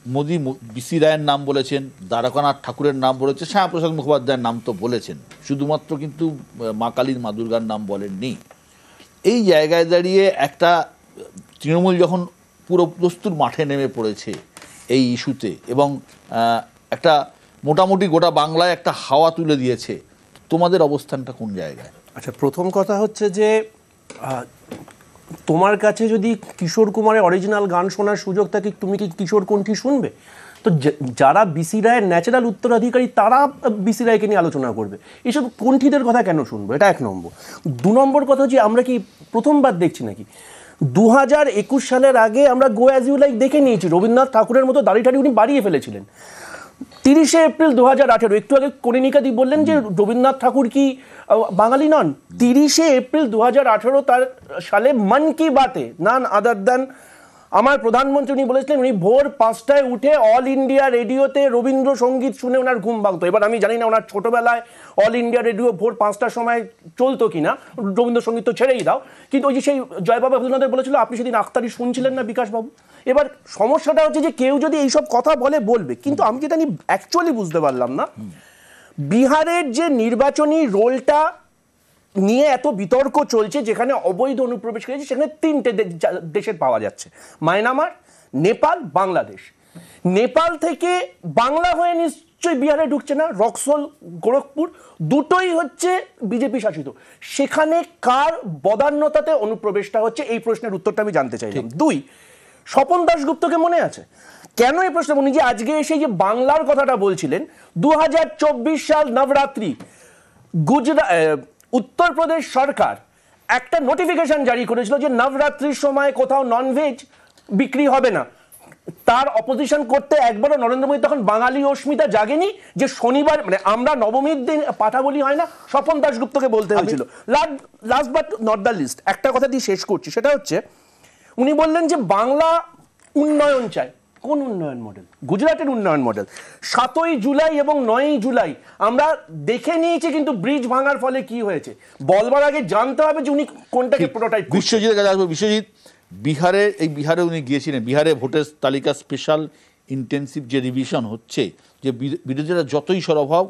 Modi BC রায়ের নাম বলেছেন, দ্বারকানাথ ঠাকুরের নাম বলেছেন, শ্যামাপ্রসাদ মুখোপাধ্যায়ের নাম তো বলেছেন, শুধুমাত্র কিন্তু মা কালীর মা দুর্গার নাম বলেননি। এই জায়গায় দাঁড়িয়ে একটা তৃণমূল যখন পুরো প্রস্তুর মাঠে নেমে পড়েছে এই ইস্যুতে এবং একটা মোটামুটি গোটা বাংলায় একটা হাওয়া তুলে দিয়েছে, তোমাদের অবস্থানটা কোন জায়গায়? আচ্ছা, প্রথম কথা হচ্ছে যে তোমার কাছে যদি কিশোর কুমারের অরিজিনাল গান শোনার সুযোগ থাকে, তুমি কি কিশোর কণ্ঠী শুনবে? তো যারা বিসি রায়ের ন্যাচারাল উত্তরাধিকারী তারা বিসি রায়কে নিয়ে আলোচনা করবে, এইসব কণ্ঠীদের কথা কেন শুনবো? এটা 1 নম্বর। 2 নম্বর কথা হচ্ছে, আমরা কি প্রথমবার দেখছি নাকি? 2021 সালের আগে আমরা গো অ্যাজ ইউ লাইক দেখে নিয়েছি। রবীন্দ্রনাথ ঠাকুরের মতো দাড়ি ঠাড়ি উনি বাড়িয়ে ফেলেছিলেন। 30শে এপ্রিল 2018, একটু আগে কনিনিকাদি বললেন যে রবীন্দ্রনাথ ঠাকুর কি বাঙালি নন? 30শে এপ্রিল 2018 তার সালে মন কি বাতে, নান আদার দ্যান আমার প্রধানমন্ত্রী, উনি বলেছিলেন উনি ভোর 5টায় উঠে অল ইন্ডিয়া রেডিওতে রবীন্দ্রসঙ্গীত শুনে ওনার ঘুম ভাঙতো। এবার আমি জানি না ওনার ছোটবেলায় অল ইন্ডিয়া রেডিও ভোর 5টার সময় চলতো কিনা, রবীন্দ্রসঙ্গীত তো ছেড়েই দাও, কিন্তু ওই যে সেই জয়বাবা ভূতনাথের বলেছিল আপনি সেদিন আখতারি শুনছিলেন না বিকাশবাবু। এবার সমস্যাটা হচ্ছে যে কেউ যদি এইসব কথা বলবে, কিন্তু আমি যেটা অ্যাকচুয়ালি বুঝতে পারলাম না, বিহারের যে নির্বাচনী রোলটা নিয়ে এত বিতর্ক চলছে, যেখানে অবৈধ অনুপ্রবেশ করেছে, সেখানে 3টে দেশের পাওয়া যাচ্ছে, মায়ানমার, নেপাল, বাংলাদেশ। নেপাল থেকে বাংলা হয়ে নিশ্চয়ই বিহারে ঢুকছে না, রক্সোল, গোরখপুর দুটোই হচ্ছে বিজেপি শাসিত। সেখানে কার বদান্যতাতে অনুপ্রবেশটা হচ্ছে, এই প্রশ্নের উত্তরটা আমি জানতে চাইলাম। 2, স্বপন দাশগুপ্তকে মনে আছে কেন এই প্রশ্ন? উনি যে আজকে এসে যে বাংলার কথাটা বলছিলেন, 2024 সাল নবরাত্রি, উত্তরপ্রদেশ সরকার একটা নোটিফিকেশন জারি করেছিল যে নবরাত্রির সময় কোথাও ননভেজ বিক্রি হবে না। তার অপোজিশন করতে একবারও নরেন্দ্র মোদী তখন বাঙালি অস্মিতা জাগেনি যে শনিবার মানে আমরা নবমীর দিন পাঠা বলি হয় না? স্বপন দাশগুপ্তকে বলতে হয়েছিল। Last but not the least, একটা কথা দিয়ে শেষ করছি, সেটা হচ্ছে উনি বললেন যে বাংলা উন্নয়ন চায়। কোন উন্নয়ন মডেল? গুজরাটের উন্নয়ন মডেল। 7ই জুলাই এবং 9ই জুলাই আমরা দেখে নিয়েছি, কিন্তু ব্রিজ ভাঙার ফলে কি হয়েছে বলবার আগে জানতে হবে যে উনি কোনটাকে প্রোটোটাইপ। বিশ্বজিতের কাছে আসবো। বিশ্বজিৎ, বিহারে উনি গিয়েছিলেন, বিহারে ভোটের তালিকা স্পেশাল ইন্টেন্সিভ যে রিভিশন হচ্ছে, যে বিরোধীরা যতই সরব হোক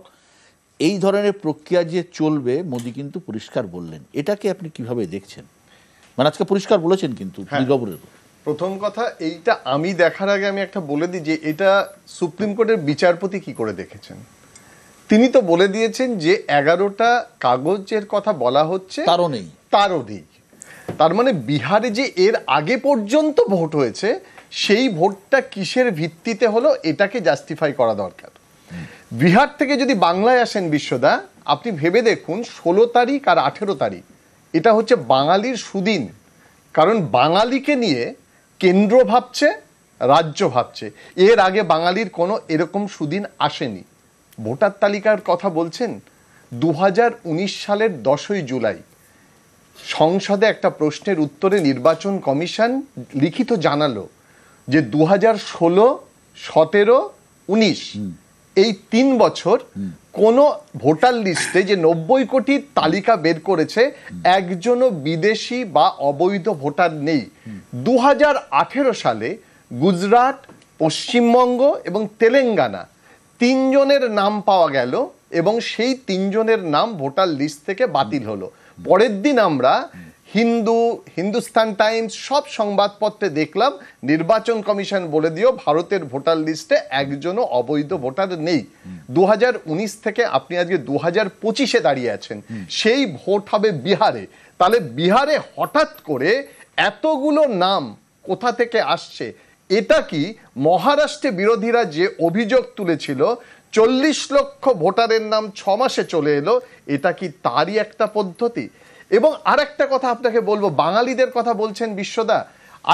এই ধরনের প্রক্রিয়া যে চলবে, মোদি কিন্তু পরিষ্কার বললেন। এটাকে আপনি কিভাবে দেখছেন? মানে আজকে পরিষ্কার বলেছেন কিন্তু দুর্গাপুরের। প্রথম কথা, এইটা আমি দেখার আগে আমি একটা বলে দিই যে এটা সুপ্রিম কোর্টের বিচারপতি কি করে দেখেছেন। তিনি তো বলে দিয়েছেন যে 11টা কাগজের কথা বলা হচ্ছে, তারও নেই। তার মানে বিহারে যে এর আগে পর্যন্ত ভোট হয়েছে, সেই ভোটটা কিসের ভিত্তিতে হলো এটাকে জাস্টিফাই করা দরকার। বিহার থেকে যদি বাংলায় আসেন বিশ্বদা, আপনি ভেবে দেখুন 16 তারিখ আর 18 তারিখ এটা হচ্ছে বাঙালির সুদিন। কারণ বাঙালিকে নিয়ে কেন্দ্র ভাবছে, রাজ্য ভাবছে। এর আগে বাঙালির কোনো এরকম সুদিন আসেনি। ভোটার তালিকার কথা বলছেন, 2019 সালের 10ই জুলাই সংসদে একটা প্রশ্নের উত্তরে নির্বাচন কমিশন লিখিত জানালো যে 2016, 17, 19 এই 3 বছর কোন ভোটার লিস্টে যে 90 কোটির তালিকা বের করেছে, একজনও বিদেশি বা অবৈধ ভোটার নেই। 2018 সালে গুজরাট, পশ্চিমবঙ্গ এবং তেলেঙ্গানা 3 জনের নাম পাওয়া গেল এবং সেই 3 জনের নাম ভোটার লিস্ট থেকে বাতিল হলো। পরের দিন আমরা হিন্দুস্তান টাইমস সব সংবাদপত্রে দেখলাম নির্বাচন কমিশন বলে দিও ভারতের ভোটার লিস্টে একজনও অবৈধ ভোটার নেই। 2019 থেকে আপনি আজকে 2025-এ দাঁড়িয়ে আছেন, সেই ভোট হবে বিহারে। তাহলে বিহারে হঠাৎ করে এতগুলো নাম কোথা থেকে আসছে? এটা কি মহারাষ্ট্রে বিরোধীরা যে অভিযোগ তুলেছিল 40 লক্ষ ভোটারের নাম 6 মাসে চলে এলো, এটা কি তারই একটা পদ্ধতি? এবং আরেকটা কথা আপনাকে বলবো, বাঙালিদের কথা বলছেন বিশ্বদা,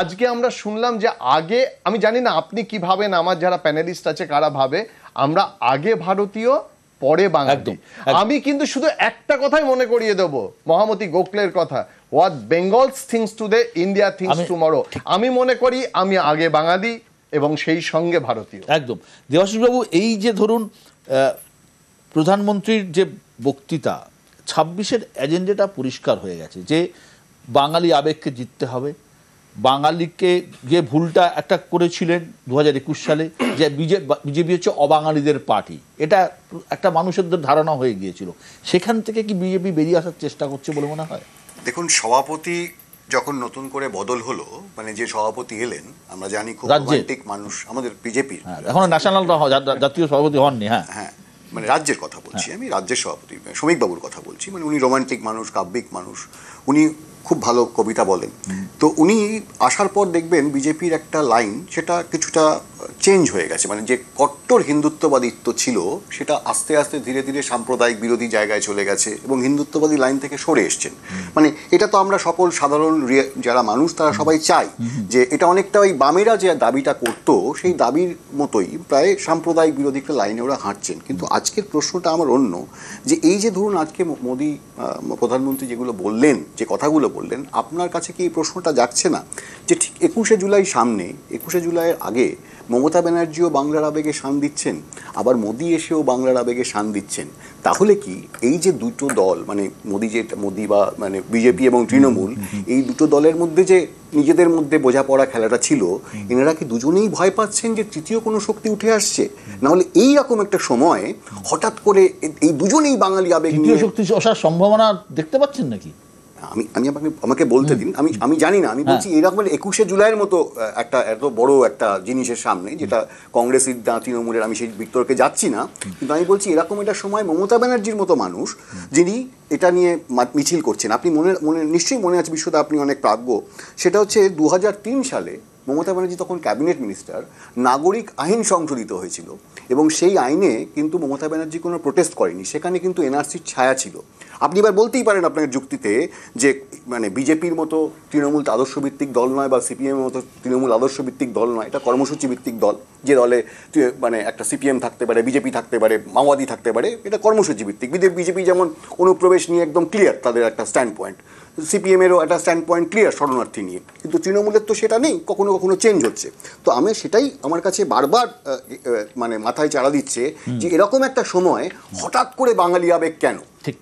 আজকে আমরা শুনলাম যে আগে, আমি জানি না আপনি কি ভাবেন, আমার যারা প্যানেলিস্ট আছে কারা ভাবে, আমরা আগে ভারতীয় পরে বাঙালি। আমি কিন্তু শুধু একটা কথাই মনে করিয়ে দেব, মহামতি গোখলের কথা, what Bengal's things today, India things tomorrow. আমি মনে করি আমি আগে বাঙালি এবং সেই সঙ্গে ভারতীয়। একদম। দেবাশিস বাবু, এই যে ধরুন প্রধানমন্ত্রীর যে বক্তৃতা, 26-এর এজেন্ডাটা পরিষ্কার হয়ে গেছে যে বাঙালি আবেগকে জিততে হবে, বাঙালিকে যে ভুলটা একটা করেছিলেন 2021 সালে, যে বিজেপি হচ্ছে অবাঙালিদের পার্টি, এটা একটা মানুষের ধারণা হয়ে গিয়েছিল। সেখান থেকে কি বিজেপি বেরিয়ে আসার চেষ্টা করছে বলে মনে হয়? দেখুন, সভাপতি যখন নতুন করে বদল হলো, মানে যে সভাপতি এলেন, আমরা জানি খুব রোমান্টিক মানুষ আমাদের বিজেপির, এখন ন্যাশনাল জাতীয় সভাপতি হননি। হ্যাঁ হ্যাঁ, মানে রাজ্যের কথা বলছি আমি, রাজ্যের সভাপতি শ্রমিক বাবুর কথা বলছি। মানে উনি রোমান্টিক মানুষ, কাব্যিক মানুষ, উনি খুব ভালো কবিতা বলেন। তো উনি আসার পর দেখবেন বিজেপির একটা লাইন সেটা কিছুটা চেঞ্জ হয়ে গেছে। মানে যে কট্টর হিন্দুত্ববাদিত্ব ছিল সেটা আস্তে আস্তে ধীরে ধীরে সাম্প্রদায়িক বিরোধী জায়গায় চলে গেছে এবং হিন্দুত্ববাদী লাইন থেকে সরে এসছেন। মানে এটা তো আমরা সকল সাধারণ যারা মানুষ তারা সবাই চাই যে এটা অনেকটা ওই বামেরা যে দাবিটা করতো সেই দাবির মতোই প্রায় সাম্প্রদায়িক বিরোধী একটা লাইনে ওরা হাঁটছেন। কিন্তু আজকের প্রশ্নটা আমার অন্য, যে এই যে ধরুন আজকে মোদী প্রধানমন্ত্রী যেগুলো বললেন, যে কথাগুলো বললেন, আপনার কাছে কি এই প্রশ্নটা যাচ্ছে না যে ঠিক 21শে জুলাই সামনে, 21শে জুলাইয়ের আগে মমতা ব্যানার্জিও বাংলার আবেগে শান দিচ্ছেন, আবার মোদী এসেও বাংলার আবেগে শান দিচ্ছেন, তাহলে কি এই যে দুটো দল, মানে মোদী বা মানে বিজেপি এবং তৃণমূল, এই দুটো দলের মধ্যে যে নিজেদের মধ্যে বোঝাপড়া খেলাটা ছিল, এনারা কি দুজনেই ভয় পাচ্ছেন যে তৃতীয় কোনো শক্তি উঠে আসছে? নাহলে এই রকম একটা সময় হঠাৎ করে এই দুজনেই বাঙালি আবেগ নিয়ে শক্তি আসার সম্ভাবনা দেখতে পাচ্ছেন নাকি? আমাকে বলতে দিন, আমি জানি না। আমি বলছি এরকম 21শে জুলাইয়ের মতো একটা এত বড় একটা জিনিসের সামনে, যেটা কংগ্রেসের তৃণমূলের, আমি সেই বিতর্কে যাচ্ছি না, কিন্তু আমি বলছি এরকম একটা সময় মমতা ব্যানার্জির মতো মানুষ যিনি এটা নিয়ে মিছিল করছেন, আপনি মনে নিশ্চয়ই মনে আছে বিশ্বদা, আপনি অনেক প্রাজ্ঞ, সেটা হচ্ছে 2003 সালে মমতা ব্যানার্জি তখন ক্যাবিনেট মিনিস্টার, নাগরিক আইন সংশোধিত হয়েছিল এবং সেই আইনে কিন্তু মমতা ব্যানার্জি কোনো প্রোটেস্ট করেনি, সেখানে কিন্তু এনআরসির ছায়া ছিল। আপনি এবার বলতেই পারেন আপনার যুক্তিতে যে মানে বিজেপির মতো তৃণমূল আদর্শভিত্তিক দল নয়, বা সিপিএমের মতো তৃণমূল আদর্শভিত্তিক দল নয়, এটা কর্মসূচি ভিত্তিক দল, যে দলে মানে একটা সিপিএম থাকতে পারে, বিজেপি থাকতে পারে, মাওবাদী থাকতে পারে, এটা কর্মসূচি ভিত্তিক। বিজেপি যেমন অনুপ্রবেশ নিয়ে একদম ক্লিয়ার তাদের একটা স্ট্যান্ড পয়েন্ট, সিপিএমেরও একটা স্ট্যান্ড পয়েন্ট ক্লিয়ার শরণার্থী নিয়ে, কিন্তু তৃণমূলের তো সেটা নেই, কখনো কখনো চেঞ্জ হচ্ছে। তো আমি সেটাই আমার কাছে বারবার মানে মাথায় চাড়া দিচ্ছে যে এরকম একটা সময় হঠাৎ করে বাঙালি আবেগ কেন? ঠিক